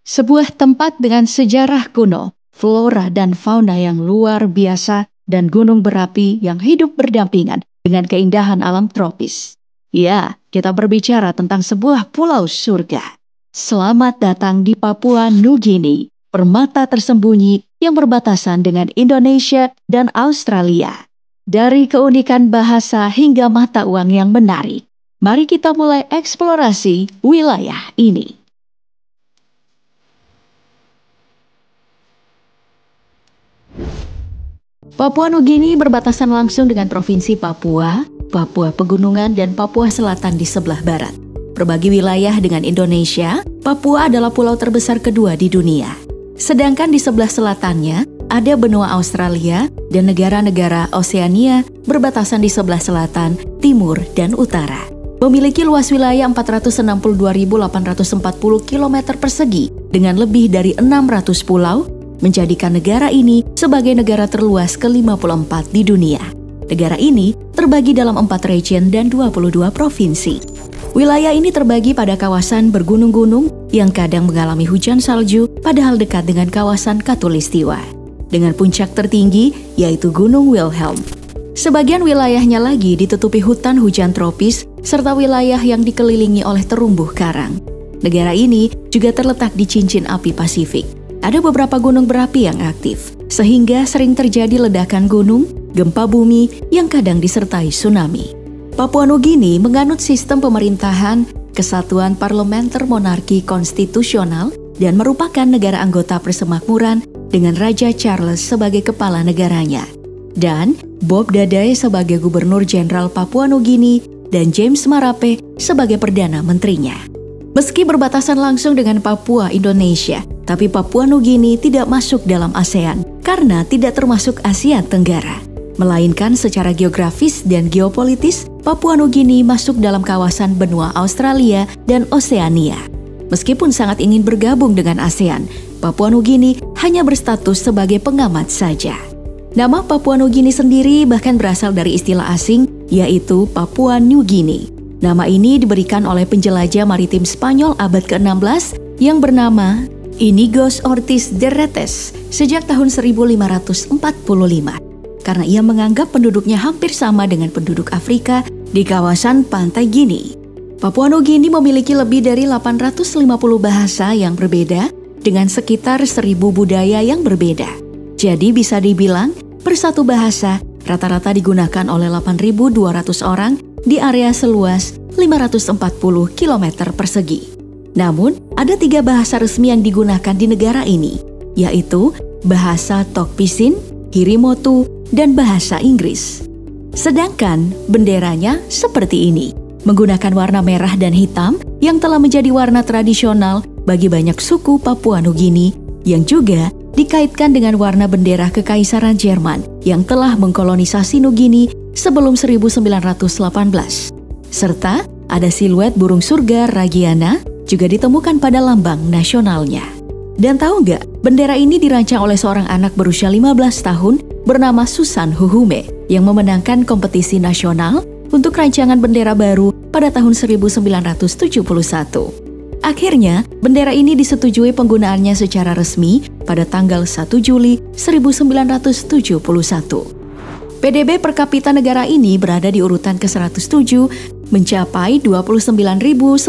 Sebuah tempat dengan sejarah kuno, flora dan fauna yang luar biasa, dan gunung berapi yang hidup berdampingan dengan keindahan alam tropis. Ya, kita berbicara tentang sebuah pulau surga. Selamat datang di Papua Nugini, permata tersembunyi yang berbatasan dengan Indonesia dan Australia. Dari keunikan bahasa hingga mata uang yang menarik, mari kita mulai eksplorasi wilayah ini. Papua Nugini berbatasan langsung dengan Provinsi Papua, Papua Pegunungan, dan Papua Selatan di sebelah barat. Berbagi wilayah dengan Indonesia, Papua adalah pulau terbesar kedua di dunia. Sedangkan di sebelah selatannya, ada benua Australia dan negara-negara Oseania berbatasan di sebelah selatan, timur, dan utara. Memiliki luas wilayah 462.840 km persegi dengan lebih dari 600 pulau, menjadikan negara ini sebagai negara terluas ke-54 di dunia. Negara ini terbagi dalam 4 region dan 22 provinsi. Wilayah ini terbagi pada kawasan bergunung-gunung yang kadang mengalami hujan salju padahal dekat dengan kawasan Khatulistiwa, dengan puncak tertinggi yaitu Gunung Wilhelm. Sebagian wilayahnya lagi ditutupi hutan hujan tropis serta wilayah yang dikelilingi oleh terumbu karang. Negara ini juga terletak di cincin api Pasifik. Ada beberapa gunung berapi yang aktif, sehingga sering terjadi ledakan gunung, gempa bumi yang kadang disertai tsunami. Papua Nugini menganut sistem pemerintahan kesatuan parlementer monarki konstitusional dan merupakan negara anggota Persemakmuran dengan Raja Charles sebagai kepala negaranya, dan Bob Dadai sebagai Gubernur Jenderal Papua Nugini dan James Marape sebagai Perdana Menterinya. Meski berbatasan langsung dengan Papua Indonesia, tapi Papua Nugini tidak masuk dalam ASEAN karena tidak termasuk Asia Tenggara. Melainkan secara geografis dan geopolitis, Papua Nugini masuk dalam kawasan benua Australia dan Oseania. Meskipun sangat ingin bergabung dengan ASEAN, Papua Nugini hanya berstatus sebagai pengamat saja. Nama Papua Nugini sendiri bahkan berasal dari istilah asing, yaitu Papua New Guinea. Nama ini diberikan oleh penjelajah maritim Spanyol abad ke-16 yang bernama Inigo Ortiz de Retes sejak tahun 1545, karena ia menganggap penduduknya hampir sama dengan penduduk Afrika di kawasan pantai Guinea. Papua Nugini memiliki lebih dari 850 bahasa yang berbeda dengan sekitar 1.000 budaya yang berbeda. Jadi bisa dibilang, per satu bahasa rata-rata digunakan oleh 8.200 orang di area seluas 540 km persegi. Namun, ada 3 bahasa resmi yang digunakan di negara ini, yaitu bahasa Tok Pisin, Hirimotu, dan bahasa Inggris. Sedangkan benderanya seperti ini, menggunakan warna merah dan hitam yang telah menjadi warna tradisional bagi banyak suku Papua Nugini yang juga dikaitkan dengan warna bendera Kekaisaran Jerman yang telah mengkolonisasi Nugini sebelum 1918. Serta ada siluet burung surga Ragiana juga ditemukan pada lambang nasionalnya. Dan tahu nggak, bendera ini dirancang oleh seorang anak berusia 15 tahun bernama Susan Huhume yang memenangkan kompetisi nasional untuk rancangan bendera baru pada tahun 1971. Akhirnya, bendera ini disetujui penggunaannya secara resmi pada tanggal 1 Juli 1971. PDB per kapita negara ini berada di urutan ke-107, mencapai $29.919,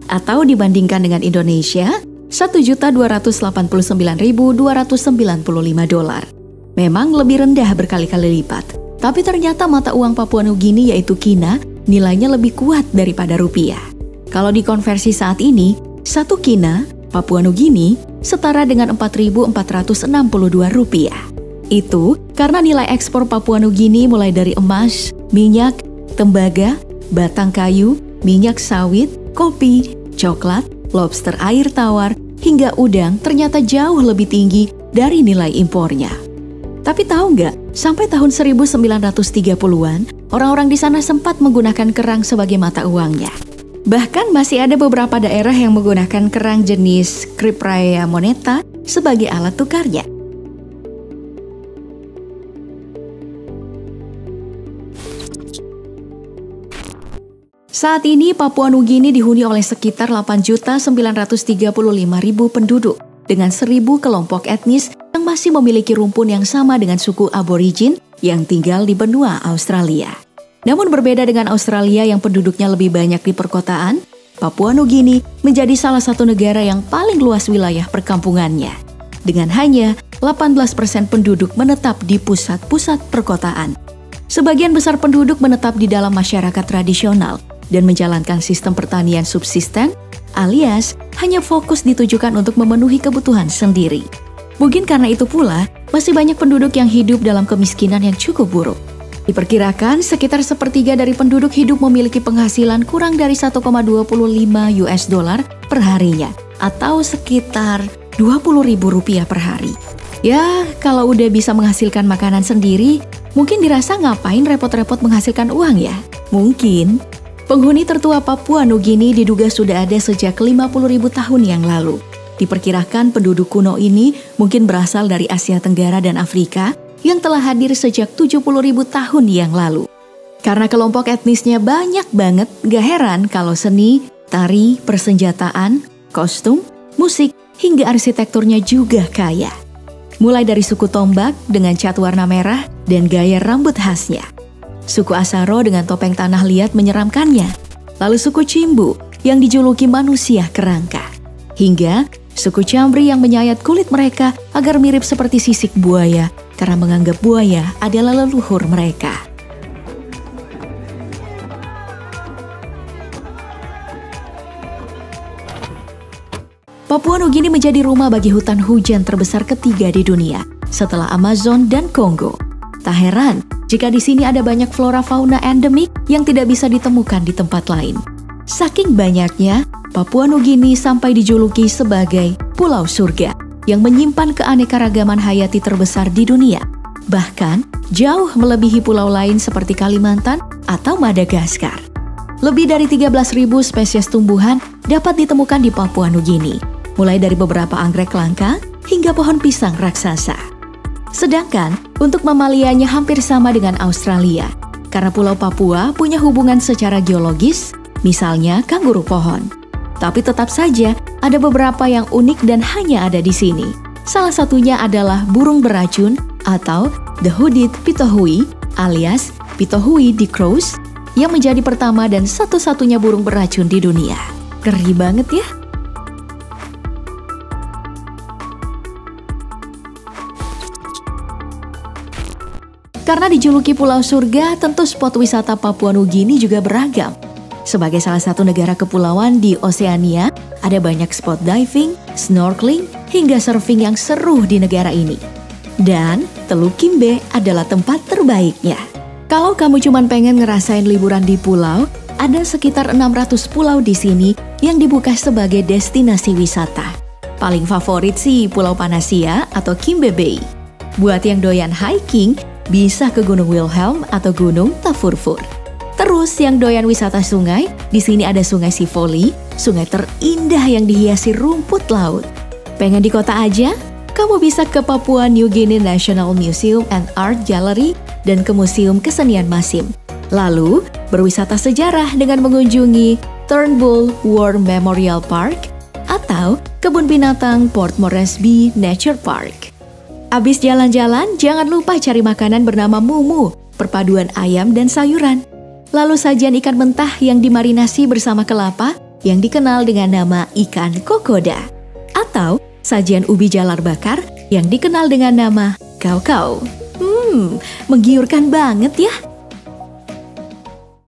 atau dibandingkan dengan Indonesia, $1.289.295. Memang lebih rendah berkali-kali lipat, tapi ternyata mata uang Papua Nugini yaitu kina nilainya lebih kuat daripada rupiah. Kalau dikonversi saat ini, 1 kina Papua Nugini setara dengan Rp4.462. Itu karena nilai ekspor Papua Nugini mulai dari emas, minyak, tembaga, batang kayu, minyak sawit, kopi, coklat, lobster air tawar, hingga udang ternyata jauh lebih tinggi dari nilai impornya. Tapi tahu nggak, sampai tahun 1930-an, orang-orang di sana sempat menggunakan kerang sebagai mata uangnya. Bahkan masih ada beberapa daerah yang menggunakan kerang jenis Cypraea moneta sebagai alat tukarnya. Saat ini Papua Nugini dihuni oleh sekitar 8.935.000 penduduk dengan 1.000 kelompok etnis yang masih memiliki rumpun yang sama dengan suku aborigin yang tinggal di benua Australia. Namun berbeda dengan Australia yang penduduknya lebih banyak di perkotaan, Papua Nugini menjadi salah satu negara yang paling luas wilayah perkampungannya. Dengan hanya 18% penduduk menetap di pusat-pusat perkotaan. Sebagian besar penduduk menetap di dalam masyarakat tradisional dan menjalankan sistem pertanian subsisten, alias hanya fokus ditujukan untuk memenuhi kebutuhan sendiri. Mungkin karena itu pula, masih banyak penduduk yang hidup dalam kemiskinan yang cukup buruk. Diperkirakan sekitar sepertiga dari penduduk hidup memiliki penghasilan kurang dari 1,25 US dollar per harinya, atau sekitar Rp20.000 per hari. Ya, kalau udah bisa menghasilkan makanan sendiri, mungkin dirasa ngapain repot-repot menghasilkan uang ya? Mungkin. Penghuni tertua Papua Nugini diduga sudah ada sejak 50.000 tahun yang lalu. Diperkirakan penduduk kuno ini mungkin berasal dari Asia Tenggara dan Afrika yang telah hadir sejak 70.000 tahun yang lalu. Karena kelompok etnisnya banyak banget, gak heran kalau seni, tari, persenjataan, kostum, musik, hingga arsitekturnya juga kaya. Mulai dari suku Tombak dengan cat warna merah dan gaya rambut khasnya. Suku Asaro dengan topeng tanah liat menyeramkannya. Lalu suku Cimbu yang dijuluki manusia kerangka. Hingga suku Chambri yang menyayat kulit mereka agar mirip seperti sisik buaya karena menganggap buaya adalah leluhur mereka. Papua Nugini menjadi rumah bagi hutan hujan terbesar ketiga di dunia setelah Amazon dan Kongo. Tak heran jika di sini ada banyak flora fauna endemik yang tidak bisa ditemukan di tempat lain. Saking banyaknya, Papua Nugini sampai dijuluki sebagai Pulau Surga yang menyimpan keanekaragaman hayati terbesar di dunia. Bahkan jauh melebihi pulau lain seperti Kalimantan atau Madagaskar. Lebih dari 13.000 spesies tumbuhan dapat ditemukan di Papua Nugini, mulai dari beberapa anggrek langka hingga pohon pisang raksasa. Sedangkan untuk mamalianya hampir sama dengan Australia, karena Pulau Papua punya hubungan secara geologis, misalnya kanguru pohon. Tapi tetap saja ada beberapa yang unik dan hanya ada di sini. Salah satunya adalah burung beracun atau The Hooded Pitohui alias Pitohui dicrows yang menjadi pertama dan satu-satunya burung beracun di dunia. Ngeri banget ya. Karena dijuluki Pulau Surga, tentu spot wisata Papua Nugini juga beragam. Sebagai salah satu negara kepulauan di Oseania, ada banyak spot diving, snorkeling, hingga surfing yang seru di negara ini. Dan Teluk Kimbe adalah tempat terbaiknya. Kalau kamu cuma pengen ngerasain liburan di pulau, ada sekitar 600 pulau di sini yang dibuka sebagai destinasi wisata. Paling favorit sih Pulau Panasia atau Kimbe Bay. Buat yang doyan hiking, bisa ke Gunung Wilhelm atau Gunung Tafurfur. Terus yang doyan wisata sungai, di sini ada Sungai Sivoli, sungai terindah yang dihiasi rumput laut. Pengen di kota aja? Kamu bisa ke Papua New Guinea National Museum and Art Gallery dan ke Museum Kesenian Masim. Lalu, berwisata sejarah dengan mengunjungi Turnbull War Memorial Park atau Kebun Binatang Port Moresby Nature Park. Abis jalan-jalan, jangan lupa cari makanan bernama mumu, perpaduan ayam dan sayuran. Lalu sajian ikan mentah yang dimarinasi bersama kelapa yang dikenal dengan nama ikan kokoda. Atau sajian ubi jalar bakar yang dikenal dengan nama kaukau. Menggiurkan banget ya.